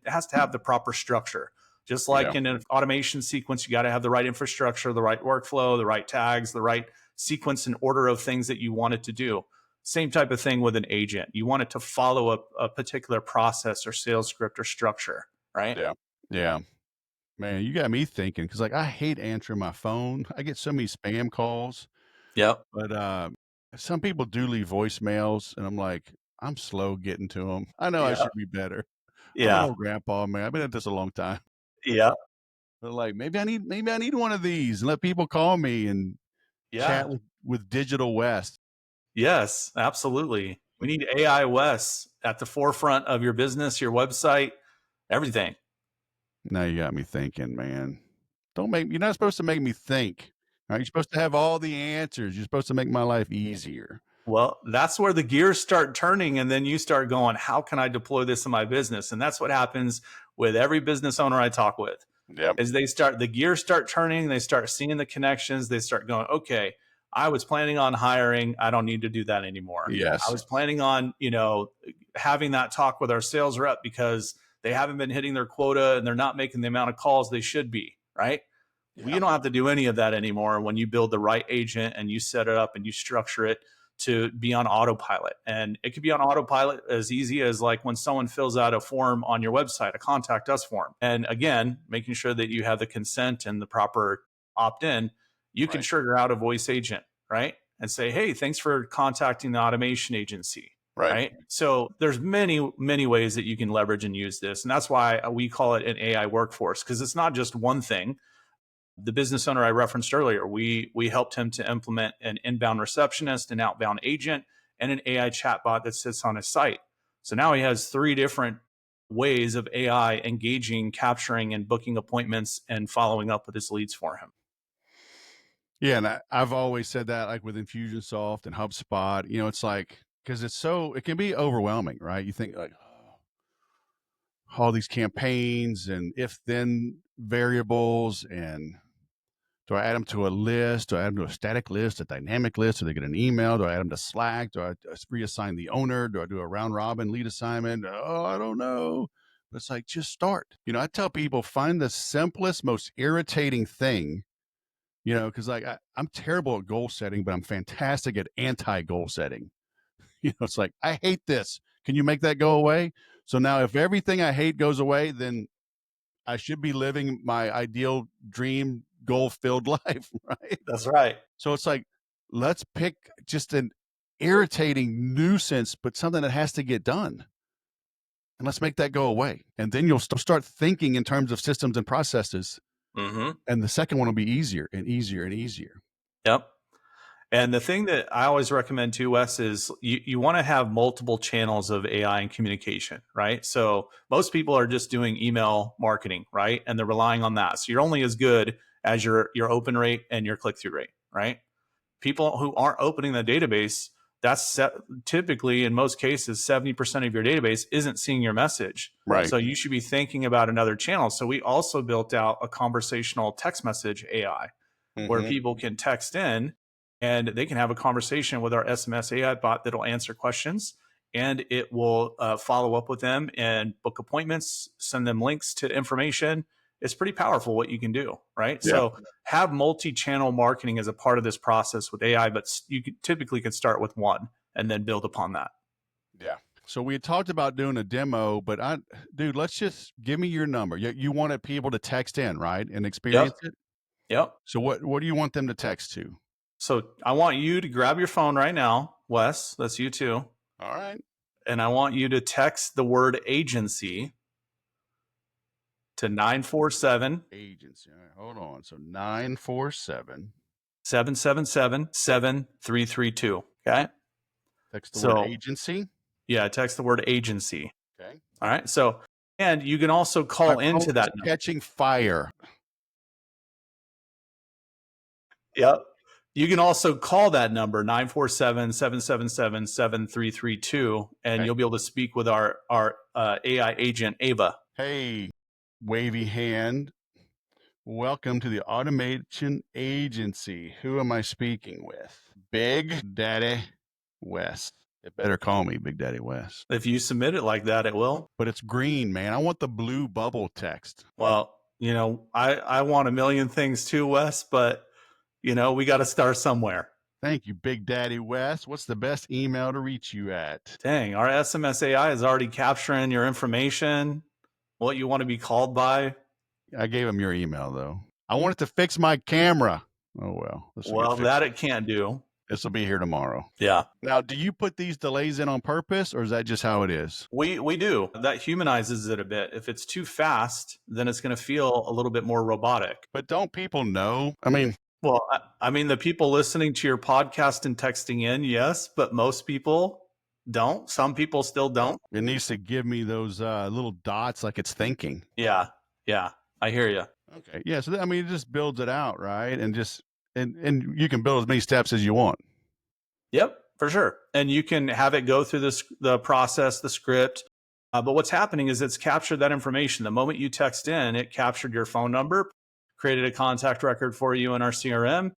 has to have the proper structure. Just Yeah. like in an automation sequence, you got to have the right infrastructure, the right workflow, the right tags, the right sequence and order of things that you want it to do. Same type of thing with an agent. You want it to follow a particular process or sales script or structure, right? Yeah. Yeah. Man, you got me thinking, because like I hate answering my phone. I get so many spam calls, Yep. but some people do leave voicemails, and I'm like, I'm slow getting to them. I know I Yeah. should be better. I'm an Yeah. old grandpa, man. I've been at this a long time. Yeah. But like maybe I need one of these and let people call me and Yeah. chat with Digital West. Yes, absolutely. We need AI West at the forefront of your business, your website, everything. Now you got me thinking, man. Don't make You're not supposed to make me think. All right? You're supposed to have all the answers. You're supposed to make my life easier. Well, that's where the gears start turning, and then you start going, how can I deploy this in my business? And that's what happens with every business owner I talk with. Yep. Is the gears start turning, they start seeing the connections, they start going, okay, I was planning on hiring, I don't need to do that anymore. I Yes. was planning on, having that talk with our sales rep because they haven't been hitting their quota and they're not making the amount of calls they should be, right? We Yeah. don't have to do any of that anymore when you build the right agent and you set it up and you structure it to be on autopilot. And it could be on autopilot as easy as like when someone fills out a form on your website, a contact us form. And again, making sure that you have the consent and the proper opt in, you can Right. trigger out a voice agent, right? And say, hey, thanks for contacting the automation agency. Right. Right. So there's many, many ways that you can leverage and use this. And that's why we call it an AI workforce, because it's not just one thing. The business owner I referenced earlier, we helped him to implement an inbound receptionist, an outbound agent, and an AI chatbot that sits on his site. So now he has three different ways of AI engaging, capturing, and booking appointments and following up with his leads for him. Yeah, and I've always said that, like with Infusionsoft and HubSpot, it's like because it can be overwhelming, right? You think like, oh, all these campaigns and if then variables, and do I add them to a list? Do I add them to a static list, a dynamic list? Do they get an email? Do I add them to Slack? Do I reassign the owner? Do I do a round robin lead assignment? Oh, I don't know. But it's like, just start. I tell people, find the simplest, most irritating thing, because like I'm terrible at goal setting, but I'm fantastic at anti goal setting. It's like, I hate this. Can you make that go away? So now if everything I hate goes away, then I should be living my ideal dream goal filled life, right? That's right. So it's like, let's pick just an irritating nuisance, but something that has to get done. And let's make that go away. And then you'll start thinking in terms of systems and processes. Mm-hmm. And the second one will be easier and easier and easier. Yep. And the thing that I always recommend too, Wes, is you want to have multiple channels of AI and communication, right? So most people are just doing email marketing, right? And they're relying on that. So you're only as good as your open rate and your click through rate, right? People who aren't opening the database, typically in most cases, 70% of your database isn't seeing your message. Right. So you should be thinking about another channel. So we also built out a conversational text message AI where Mm-hmm. people can text in and they can have a conversation with our SMS AI bot that'll answer questions and it will follow up with them and book appointments, send them links to information. It's pretty powerful what you can do, right? Yeah. So have multi-channel marketing as a part of this process with AI, but you typically can start with one and then build upon that. Yeah. So we had talked about doing a demo, but dude, let's just give me your number. You wanted people to text in, right? And Yep. experience it. Yep. So what do you want them to text to? So I want you to grab your phone right now, Wes. That's you too. All right. And I want you to text the word agency to 947 Agency. All right, hold on. So 947. 777 7332. Okay. Text the word So, agency. yeah, text the word agency. Okay. All right. So, and you can also My call phone into is that number. catching fire. Yep. You can also call that number 947 777 7332, and Okay. you'll be able to speak with our AI agent, Ava. Hey, wavy hand. Welcome to the Automation Agency. Who am I speaking with? Big Daddy West. It better call me Big Daddy West. If you submit it like that, it will. But it's green, man. I want the blue bubble text. Well, I want a million things too, Wes, but, we got to start somewhere. Thank you, Big Daddy West. What's the best email to reach you at? Dang, our SMS AI is already capturing your information, what you want to be called by. I gave him your email, though. I wanted to fix my camera. Oh, well. This will get Well, fixed. that it can't do. This will be here tomorrow. Yeah. Now, do you put these delays in on purpose, or is that just how it is? We do. That humanizes it a bit. If it's too fast, then it's going to feel a little bit more robotic. But don't people know? I mean, Well, I mean, the people listening to your podcast and texting in, yes, but most people don't. Some people still don't. it needs to give me those little dots like it's thinking. Yeah. Yeah. I hear you. Okay. Yeah. So, I mean, it just builds it out, right? And you can build as many steps as you want. Yep, for sure. And you can have it go through the process, the script. But what's happening is it's captured that information. The moment you text in, it captured your phone number, created a contact record for you in our CRM.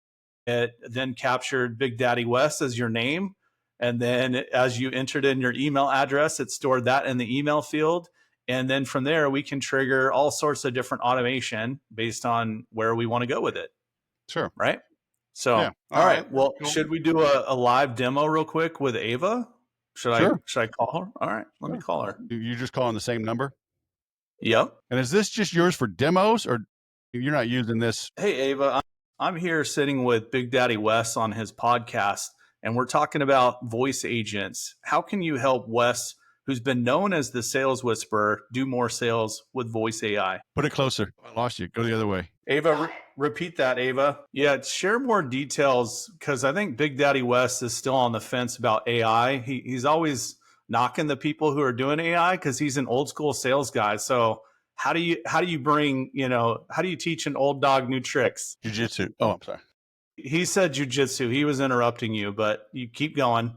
It then captured Big Daddy West as your name. And then as you entered in your email address, it stored that in the email field. And then from there, we can trigger all sorts of different automation based on where we want to go with it. Sure. Right. So, Yeah. all right. Well, Cool. should we do a live demo real quick with Ava? Sure. Should I call her? All right. Let me call her. You're just calling the same number? Yep. And is this just yours for demos, or you're not using this? Hey, Ava, I'm here sitting with Big Daddy Wes on his podcast, and we're talking about voice agents. How can you help Wes, who's been known as the sales whisperer, do more sales with voice AI? Put it closer. I lost you. Go the other way. Ava, repeat that, Ava. Yeah, share more details, because I think Big Daddy Wes is still on the fence about AI. He's always knocking the people who are doing AI because he's an old school sales guy. So how do you bring, how do you teach an old dog new tricks? Jiu-jitsu. Oh, I'm sorry. He said jujitsu. He was interrupting you, but you keep going.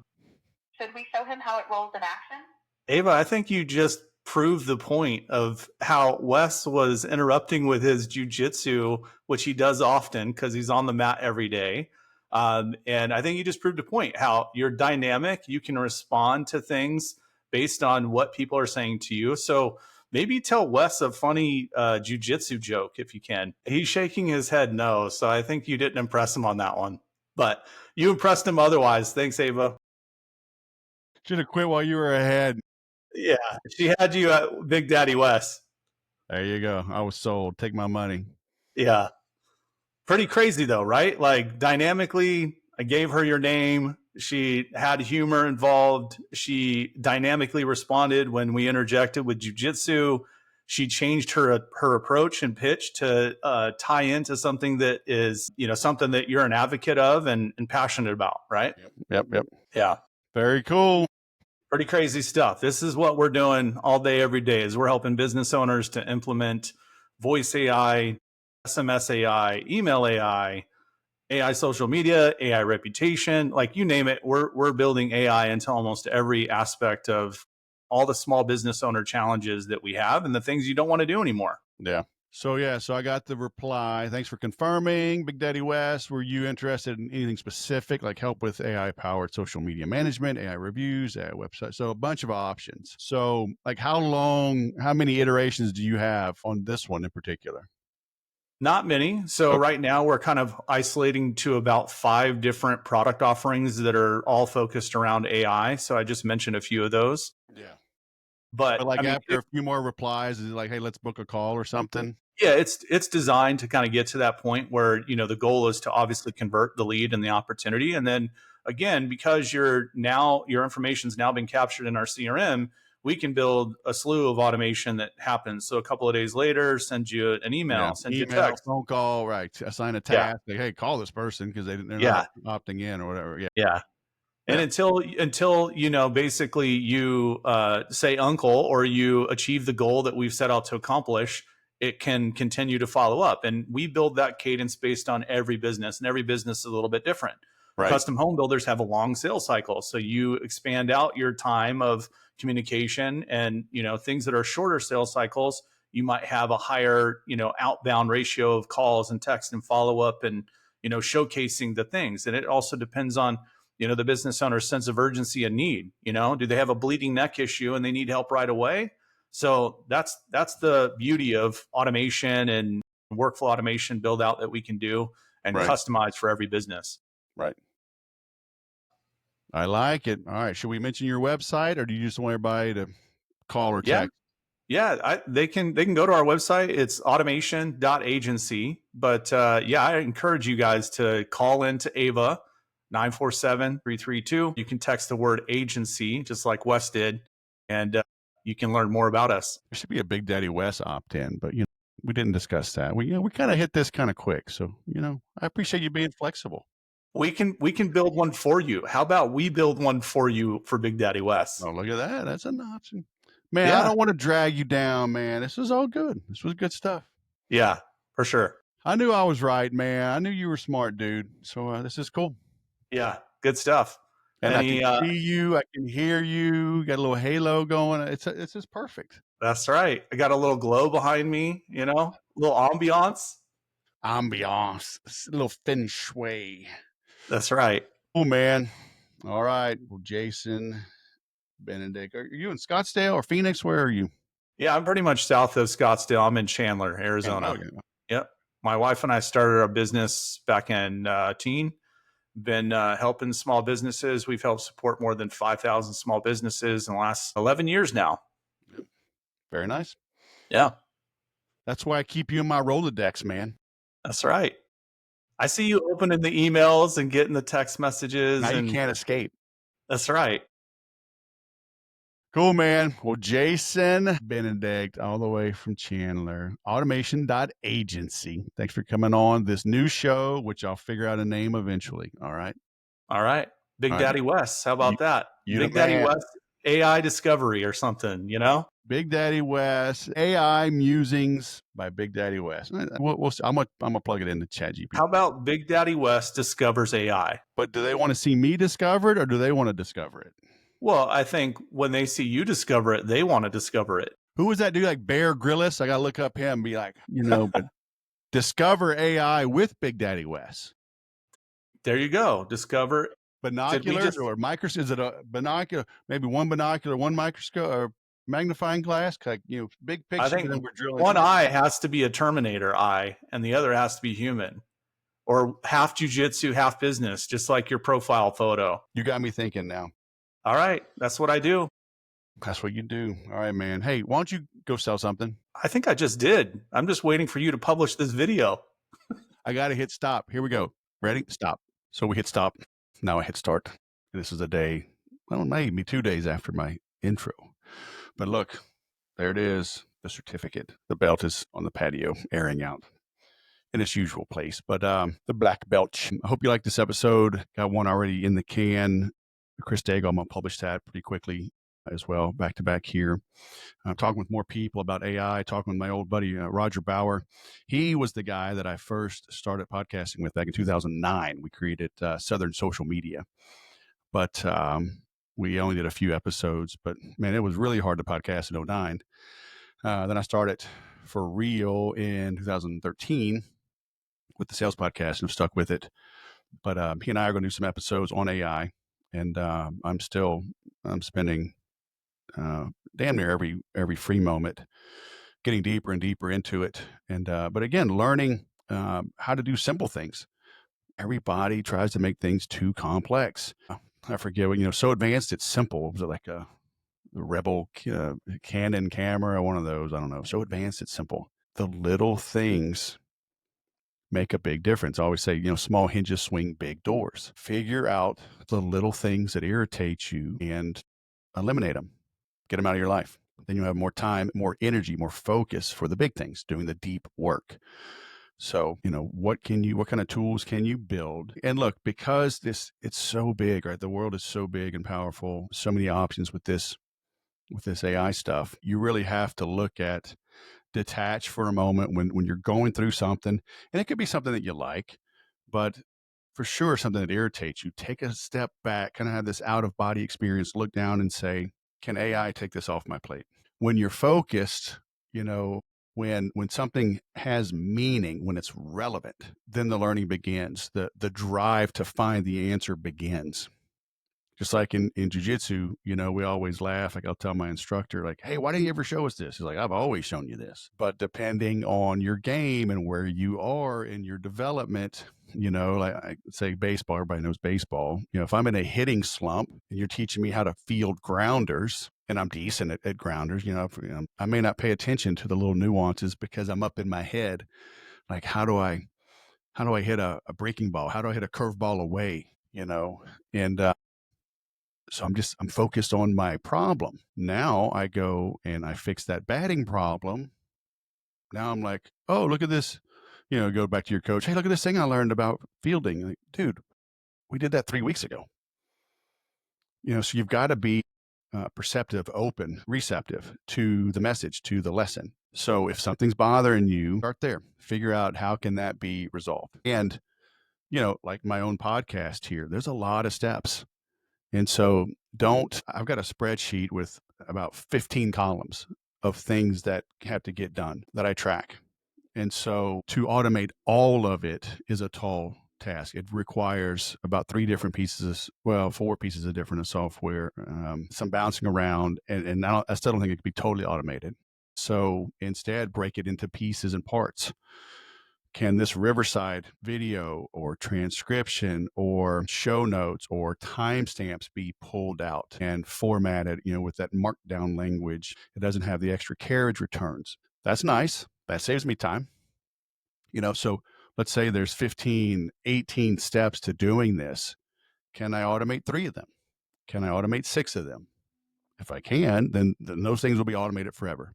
Should we show him how it rolls in action? Ava, I think you just proved the point of how Wes was interrupting with his jujitsu, which he does often because he's on the mat every day. And I think you just proved a point how you're dynamic. You can respond to things based on what people are saying to you. So maybe tell Wes a funny jujitsu joke if you can. He's shaking his head no. So I think you didn't impress him on that one, but you impressed him otherwise. Thanks, Ava. Should have quit while you were ahead. Yeah, she had you at Big Daddy Wes. There you go. I was sold. Take my money. Yeah. Pretty crazy though, right? Like dynamically, I gave her your name. She had humor involved. She dynamically responded when we interjected with jujitsu. She changed her approach and pitch to tie into something that is, something that you're an advocate of and passionate about, right? Yep. Yeah. Very cool. Pretty crazy stuff. This is what we're doing all day, every day is we're helping business owners to implement voice AI, SMS AI, email AI, AI social media, AI reputation, like you name it. We're building AI into almost every aspect of all the small business owner challenges that we have and the things you don't want to do anymore. Yeah. So I got the reply. Thanks for confirming. Big Daddy West, were you interested in anything specific, like help with AI-powered social media management, AI reviews, AI website? So a bunch of options. So like how many iterations do you have on this one in particular? Not many. So right now we're kind of isolating to about 5 different product offerings that are all focused around AI. So I just mentioned a few of those. Yeah. But like after a few more replies, is it like, hey, let's book a call or something? Yeah, it's designed to kind of get to that point where, the goal is to obviously convert the lead and the opportunity. And then again, because your information's now been captured in our CRM, we can build a slew of automation that happens. So a couple of days later, send you an email, send you a text, phone call, right? Assign a task. Like, hey, call this person because they're not opting in or whatever. Yeah. And until basically you say uncle or you achieve the goal that we've set out to accomplish, it can continue to follow up. And we build that cadence based on every business, and every business is a little bit different. Right. Custom home builders have a long sales cycle. So you expand out your time of communication and, things that are shorter sales cycles, you might have a higher, outbound ratio of calls and text and follow up and, showcasing the things. And it also depends on, the business owner's sense of urgency and need. Do they have a bleeding neck issue and they need help right away? So that's the beauty of automation and workflow automation build out that we can do and customize for every business. Right. I like it. All right. Should we mention your website, or do you just want everybody to call or text? Yeah, they can go to our website. It's Automation.Agency. But I encourage you guys to call into Ava 947-332. You can text the word agency, just like Wes did, and you can learn more about us. There should be a Big Daddy Wes opt-in, but we didn't discuss that. We kind of hit this kind of quick, so I appreciate you being flexible. We can build one for you. How about we build one for you for Big Daddy Wes? Oh, look at that. That's an option. Man, Yeah. I don't want to drag you down, man. This is all good. This was good stuff. Yeah, for sure. I knew I was right, man. I knew you were smart, dude. So this is cool. Yeah, good stuff. And I can see you. I can hear you. Got a little halo going. It's just perfect. That's right. I got a little glow behind me, a little ambiance. Ambiance. A little feng shui. That's right. Oh, man. All right. Well, Jason Benedict, are you in Scottsdale or Phoenix? Where are you? Yeah, I'm pretty much south of Scottsdale. I'm in Chandler, Arizona. Okay. Yep. My wife and I started our business back in teen. Been helping small businesses. We've helped support more than 5,000 small businesses in the last 11 years now. Very nice. Yeah. That's why I keep you in my Rolodex, man. That's right. I see you opening the emails and getting the text messages. Now you can't escape. That's right. Cool, man. Well, Jason Benedict, all the way from Chandler, Automation.Agency. Thanks for coming on this new show, which I'll figure out a name eventually. All right. All right. Big Daddy Wes. How about that? Big Daddy Wes AI Discovery or something, Big Daddy Wes, AI Musings by Big Daddy Wes. We'll see. I'm gonna plug it into ChatGPT. How about Big Daddy Wes discovers AI? But do they want to see me discover it, or do they want to discover it? Well, I think when they see you discover it, they want to discover it. Who was that dude, like Bear Grylls? I gotta look up him and be like, but discover AI with Big Daddy Wes. There you go. Discover binoculars or microscope. Is it a binocular? Maybe one binocular, one microscope, or magnifying glass? Like big picture. I think we're drilling. One eye has to be a Terminator eye, and the other has to be human, or half jujitsu, half business, just like your profile photo. You got me thinking now. All right, that's what I do. That's what you do. All right, man. Hey, why don't you go sell something? I think I just did. I'm just waiting for you to publish this video. I got to hit stop. Here we go. Ready? Stop. So we hit stop. Now I hit start. This is a day, well, maybe 2 days after my intro. But look, there it is, the certificate. The belt is on the patio, airing out in its usual place. But the black belt. I hope you like this episode. Got one already in the can. Chris Daigle, I'm going to publish that pretty quickly as well, back to back here. I'm talking with more people about AI, talking with my old buddy, Roger Bauer. He was the guy that I first started podcasting with back in 2009. We created Southern Social Media, but we only did a few episodes. But man, it was really hard to podcast in 2009. Then I started for real in 2013 with the sales podcast and have stuck with it. But he and I are going to do some episodes on AI, and I'm spending damn near every free moment getting deeper and deeper into it. And but again, learning how to do simple things. Everybody tries to make things too complex. I forget what, so advanced it's simple. Was it like a Rebel Canon camera, one of those? I don't know. So advanced it's simple. The little things make a big difference. I always say, small hinges swing big doors. Figure out the little things that irritate you and eliminate them. Get them out of your life. Then you have more time, more energy, more focus for the big things, doing the deep work. So, what kind of tools can you build? And look, because it's so big, right? The world is so big and powerful, so many options with this AI stuff. You really have to detach for a moment when you're going through something, and it could be something that you like, but for sure something that irritates you. Take a step back, kind of have this out of body experience, look down and say, can AI take this off my plate? When you're focused, when something has meaning, when it's relevant, then the learning begins. The drive to find the answer begins. Just like in jiu-jitsu, we always laugh. Like I'll tell my instructor, like, hey, why didn't you ever show us this? He's like, I've always shown you this. But depending on your game and where you are in your development, like I say baseball, everybody knows baseball. If I'm in a hitting slump and you're teaching me how to field grounders, and I'm decent at grounders, I may not pay attention to the little nuances because I'm up in my head. Like, how do I hit a breaking ball? How do I hit a curve ball away? and so I'm focused on my problem. Now I go and I fix that batting problem. Now I'm like, oh, look at this. Go back to your coach. Hey, look at this thing I learned about fielding. Like, dude, we did that 3 weeks ago. So you've got to be perceptive, open, receptive to the message, to the lesson. So if something's bothering you, start there. Figure out how can that be resolved. And, like my own podcast here, there's a lot of steps. And so I've got a spreadsheet with about 15 columns of things that have to get done that I track. And so to automate all of it is a tall task. It requires about 4 pieces of different software, some bouncing around, and I still don't think it could be totally automated. So instead, break it into pieces and parts. Can this Riverside video or transcription or show notes or timestamps be pulled out and formatted, with that markdown language? It doesn't have the extra carriage returns. That's nice. That saves me time. So let's say there's 15, 18 steps to doing this. Can I automate 3 of them? Can I automate 6 of them? If I can, then those things will be automated forever.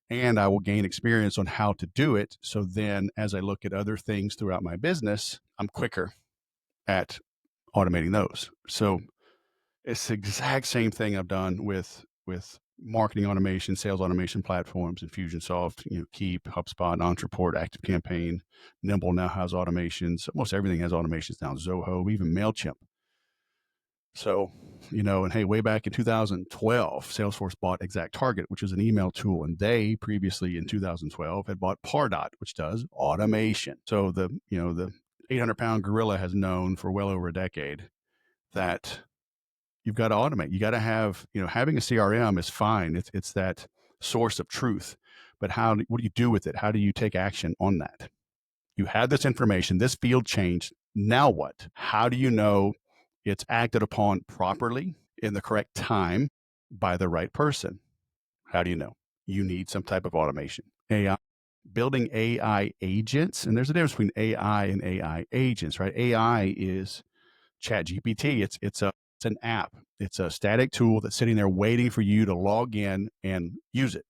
And I will gain experience on how to do it. So then as I look at other things throughout my business, I'm quicker at automating those. So it's the exact same thing I've done with marketing automation, sales automation platforms, Infusionsoft, Keep, HubSpot, Entreport, ActiveCampaign, Nimble now has automations. Almost everything has automations now. Zoho, even MailChimp. So, and hey, way back in 2012, Salesforce bought ExactTarget, which is an email tool. And they previously in 2012 had bought Pardot, which does automation. So the 800-pound gorilla has known for well over a decade that you've got to automate. You got to have, having a CRM is fine. It's that source of truth. But what do you do with it? How do you take action on that? You had this information, this field changed. Now what? How do you know it's acted upon properly in the correct time by the right person? How do you know? You need some type of automation. AI, building AI agents. And there's a difference between AI and AI agents, right? AI is ChatGPT. It's an app. It's a static tool that's sitting there waiting for you to log in and use it.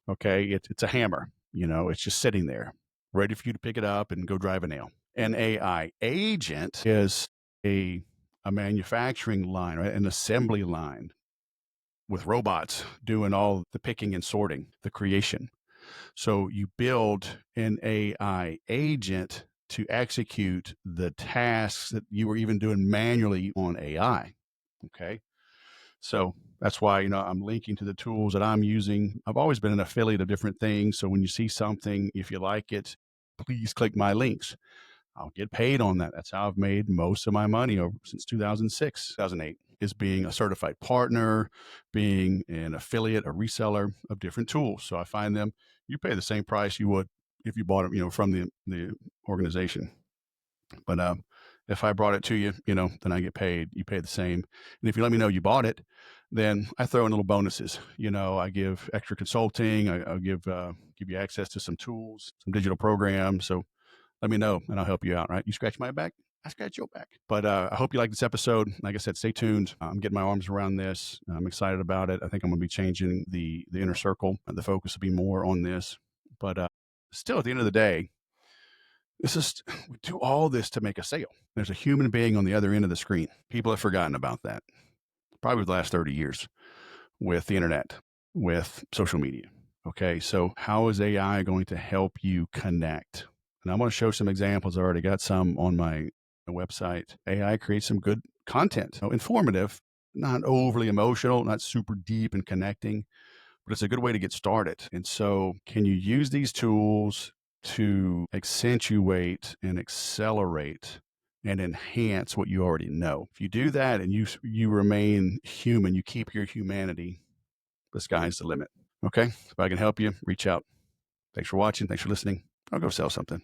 Okay. It's a hammer, it's just sitting there ready for you to pick it up and go drive a nail. An AI agent is a manufacturing line, right? An assembly line with robots doing all the picking and sorting, the creation. So you build an AI agent to execute the tasks that you were even doing manually on AI. Okay. So that's why, I'm linking to the tools that I'm using. I've always been an affiliate of different things. So when you see something, if you like it, please click my links. I'll get paid on that. That's how I've made most of my money since 2006, 2008, is being a certified partner, being an affiliate, a reseller of different tools. So I find them, you pay the same price you would if you bought it, from the organization. But if I brought it to you, then I get paid. You pay the same. And if you let me know you bought it, then I throw in little bonuses. I give extra consulting. I'll give you access to some tools, some digital programs. So let me know and I'll help you out, right? You scratch my back, I scratch your back. But I hope you like this episode. Like I said, stay tuned. I'm getting my arms around this. I'm excited about it. I think I'm going to be changing the inner circle. The focus will be more on this. But still, at the end of the day, we do all this to make a sale. There's a human being on the other end of the screen. People have forgotten about that. Probably the last 30 years with the internet, with social media. Okay, so how is AI going to help you connect? And I'm going to show some examples. I already got some on my website. AI creates some good content, informative, not overly emotional, not super deep and connecting, but it's a good way to get started. And so can you use these tools to accentuate and accelerate and enhance what you already know? If you do that and you remain human, you keep your humanity, the sky's the limit. Okay. If I can help you, reach out. Thanks for watching. Thanks for listening. I'll go sell something.